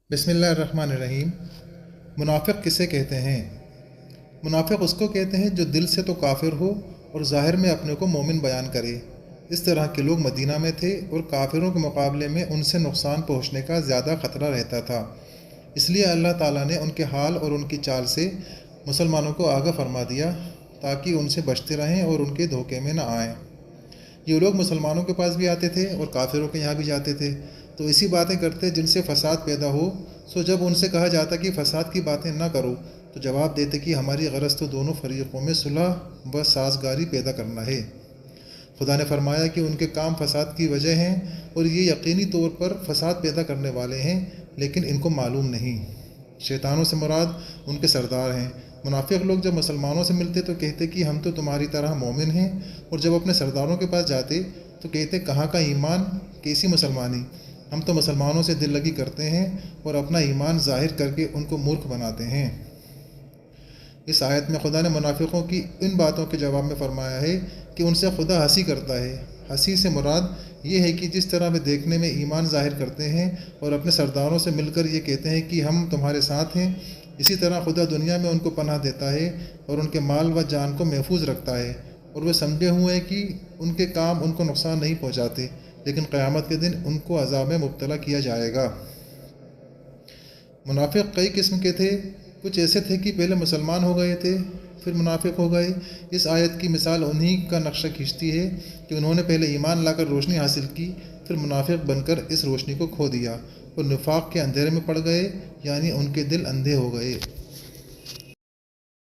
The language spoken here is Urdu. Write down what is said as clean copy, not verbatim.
بسم اللہ الرحمن الرحیم۔ منافق کسے کہتے ہیں؟ منافق اس کو کہتے ہیں جو دل سے تو کافر ہو اور ظاہر میں اپنے کو مومن بیان کرے۔ اس طرح کے لوگ مدینہ میں تھے اور کافروں کے مقابلے میں ان سے نقصان پہنچنے کا زیادہ خطرہ رہتا تھا۔ اس لیے اللہ تعالیٰ نے ان کے حال اور ان کی چال سے مسلمانوں کو آگاہ فرما دیا تاکہ ان سے بچتے رہیں اور ان کے دھوکے میں نہ آئیں۔ یہ لوگ مسلمانوں کے پاس بھی آتے تھے اور کافروں کے یہاں بھی جاتے تھے تو ایسی باتیں کرتے جن سے فساد پیدا ہو۔ سو جب ان سے کہا جاتا کہ فساد کی باتیں نہ کرو تو جواب دیتے کہ ہماری غرض تو دونوں فریقوں میں صلح و سازگاری پیدا کرنا ہے۔ خدا نے فرمایا کہ ان کے کام فساد کی وجہ ہیں اور یہ یقینی طور پر فساد پیدا کرنے والے ہیں، لیکن ان کو معلوم نہیں۔ شیطانوں سے مراد ان کے سردار ہیں۔ منافق لوگ جب مسلمانوں سے ملتے تو کہتے کہ ہم تو تمہاری طرح مومن ہیں، اور جب اپنے سرداروں کے پاس جاتے تو کہتے کہاں کا ایمان، کیسی مسلمانی، ہم تو مسلمانوں سے دل لگی کرتے ہیں اور اپنا ایمان ظاہر کر کے ان کو مورکھ بناتے ہیں۔ اس آیت میں خدا نے منافقوں کی ان باتوں کے جواب میں فرمایا ہے کہ ان سے خدا ہنسی کرتا ہے۔ ہنسی سے مراد یہ ہے کہ جس طرح وہ دیکھنے میں ایمان ظاہر کرتے ہیں اور اپنے سرداروں سے مل کر یہ کہتے ہیں کہ ہم تمہارے ساتھ ہیں، اسی طرح خدا دنیا میں ان کو پناہ دیتا ہے اور ان کے مال و جان کو محفوظ رکھتا ہے، اور وہ سمجھے ہوئے ہیں کہ ان کے کام ان کو نقصان نہیں پہنچاتے، لیکن قیامت کے دن ان کو عذاب میں مبتلا کیا جائے گا۔ منافق کئی قسم کے تھے۔ کچھ ایسے تھے کہ پہلے مسلمان ہو گئے تھے پھر منافق ہو گئے۔ اس آیت کی مثال انہی کا نقشہ کھینچتی ہے کہ انہوں نے پہلے ایمان لا کر روشنی حاصل کی، پھر منافق بن کر اس روشنی کو کھو دیا اور نفاق کے اندھیرے میں پڑ گئے، یعنی ان کے دل اندھے ہو گئے۔